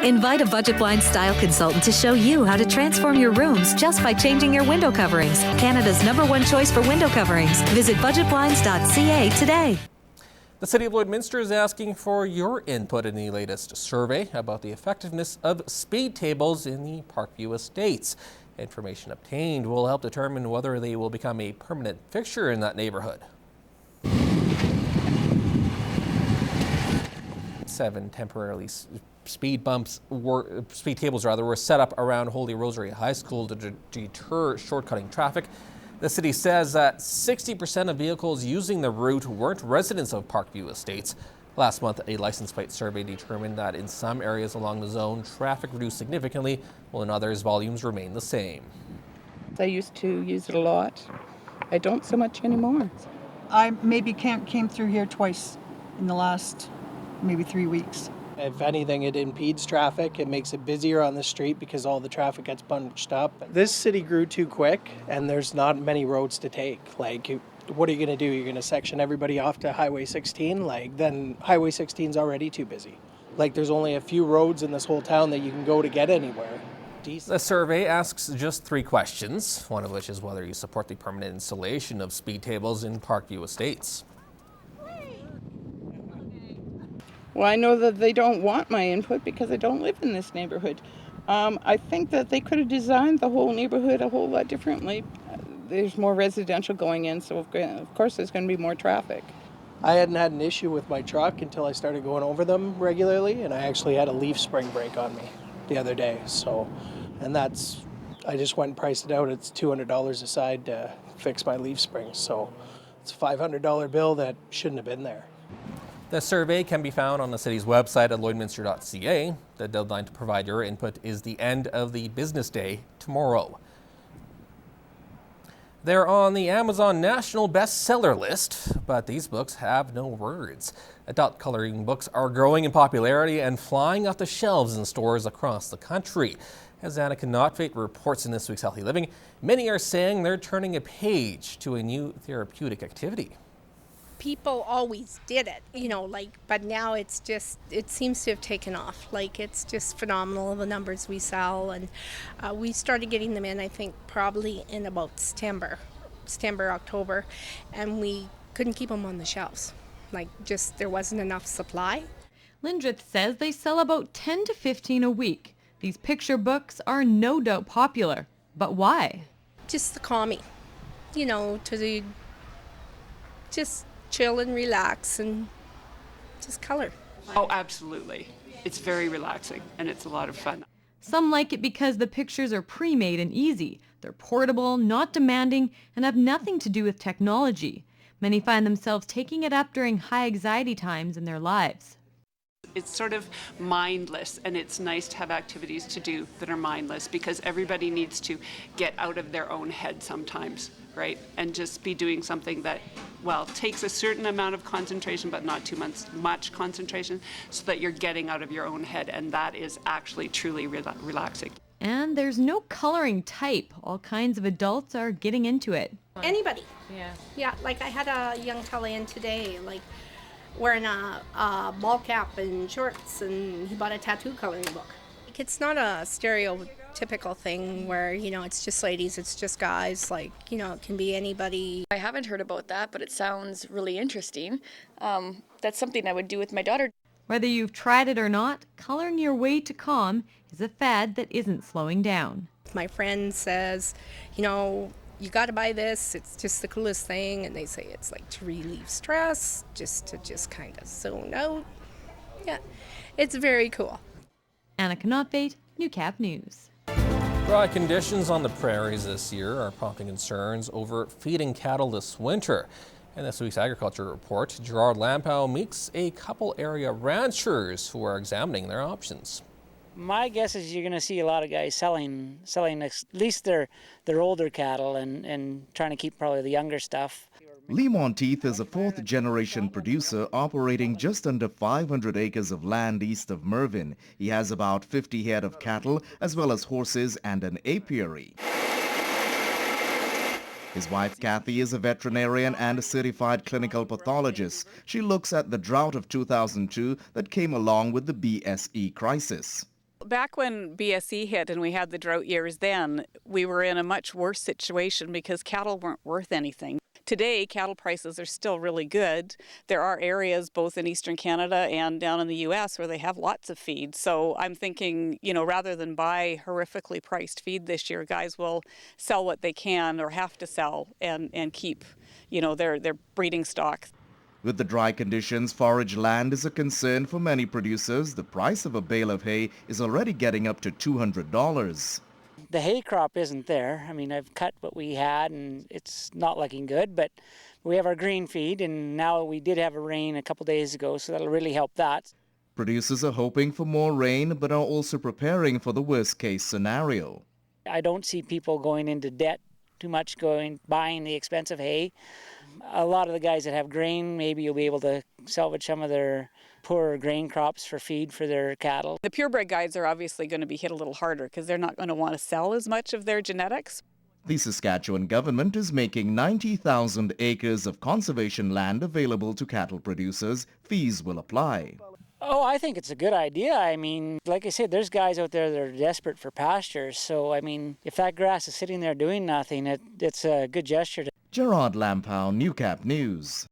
Invite a Budget Blinds style consultant to show you how to transform your rooms just by changing your window coverings. Canada's #1 choice for window coverings. Visit budgetblinds.ca today. The City of Lloydminster is asking for your input in the latest survey about the effectiveness of speed tables in the Parkview estates. Information obtained will help determine whether they will become a permanent fixture in that neighborhood. 7 temporarily speed tables were set up around Holy Rosary High School to deter shortcutting traffic. The city says that 60% of vehicles using the route weren't residents of Parkview estates. Last month, a license plate survey determined that in some areas along the zone, traffic reduced significantly, while in others, volumes remain the same. I used to use it a lot. I don't so much anymore. I maybe came through here twice in the last maybe 3 weeks. If anything, it impedes traffic. It makes it busier on the street because all the traffic gets bunched up. This city grew too quick and there's not many roads to take. Like, what are you going to do? You're going to section everybody off to Highway 16? Then Highway 16 is already too busy. There's only a few roads in this whole town that you can go to get anywhere. The survey asks just 3 questions, one of which is whether you support the permanent installation of speed tables in Parkview estates. Well, I know that they don't want my input because I don't live in this neighborhood. I think that they could have designed the whole neighborhood a whole lot differently. There's more residential going in, so of course there's going to be more traffic. I hadn't had an issue with my truck until I started going over them regularly, and I actually had a leaf spring break on me the other day. I just went and priced it out. It's $200 a side to fix my leaf spring. So it's a $500 bill that shouldn't have been there. The survey can be found on the city's website at lloydminster.ca. The deadline to provide your input is the end of the business day tomorrow. They're on the Amazon National Bestseller list, but these books have no words. Adult coloring books are growing in popularity and flying off the shelves in stores across the country. As Annika Notfate reports in this week's Healthy Living, many are saying they're turning a page to a new therapeutic activity. People always did it, but now it seems to have taken off. It's just phenomenal, the numbers we sell. And we started getting them in, I think, probably in about September, October, and we couldn't keep them on the shelves. There wasn't enough supply. Lindrith says they sell about 10 to 15 a week. These picture books are no doubt popular. But why? Just to calm me, just chill and relax and just color. Oh, absolutely. It's very relaxing and it's a lot of fun. Some like it because the pictures are pre-made and easy. They're portable, not demanding, and have nothing to do with technology. Many find themselves taking it up during high anxiety times in their lives. It's sort of mindless, and it's nice to have activities to do that are mindless because everybody needs to get out of their own head sometimes, right? And just be doing something that, takes a certain amount of concentration, but not too much concentration, so that you're getting out of your own head, and that is actually truly relaxing. And there's no coloring type. All kinds of adults are getting into it. Anybody. Yeah, I had a young fella in today, wearing a ball cap and shorts, and he bought a tattoo coloring book. It's not a stereotypical thing where, it's just ladies, it's just guys, it can be anybody. I haven't heard about that, but it sounds really interesting. That's something I would do with my daughter. Whether you've tried it or not, coloring your way to calm is a fad that isn't slowing down. My friend says, you got to buy this. It's just the coolest thing. And they say it's to relieve stress, to kind of zone out. Yeah, it's very cool. Annika Notfate, Newcap News. Dry conditions on the prairies this year are prompting concerns over feeding cattle this winter. In this week's agriculture report, Gerard Lampow meets a couple area ranchers who are examining their options. My guess is you're going to see a lot of guys selling at least their older cattle and trying to keep probably the younger stuff. Lee Monteith is a fourth-generation producer operating just under 500 acres of land east of Mervyn. He has about 50 head of cattle as well as horses and an apiary. His wife Kathy is a veterinarian and a certified clinical pathologist. She looks at the drought of 2002 that came along with the BSE crisis. back when BSE hit and we had the drought years then, we were in a much worse situation because cattle weren't worth anything. Today, cattle prices are still really good. There are areas both in eastern Canada and down in the U.S. where they have lots of feed. So I'm thinking, rather than buy horrifically priced feed this year, guys will sell what they can or have to sell and keep, their breeding stock. With the dry conditions, forage land is a concern for many producers. The price of a bale of hay is already getting up to $200. The hay crop isn't there. I mean, I've cut what we had and it's not looking good, but we have our green feed and now we did have a rain a couple days ago, so that'll really help that. Producers are hoping for more rain but are also preparing for the worst case scenario. I don't see people going into debt too much, buying the expensive hay. A lot of the guys that have grain, maybe you'll be able to salvage some of their poor grain crops for feed for their cattle. The purebred guys are obviously going to be hit a little harder because they're not going to want to sell as much of their genetics. The Saskatchewan government is making 90,000 acres of conservation land available to cattle producers. Fees will apply. Oh, I think it's a good idea. I mean, like I said, there's guys out there that are desperate for pastures. So, I mean, if that grass is sitting there doing nothing, it's a good gesture. Gerard Lampow, Newcap News.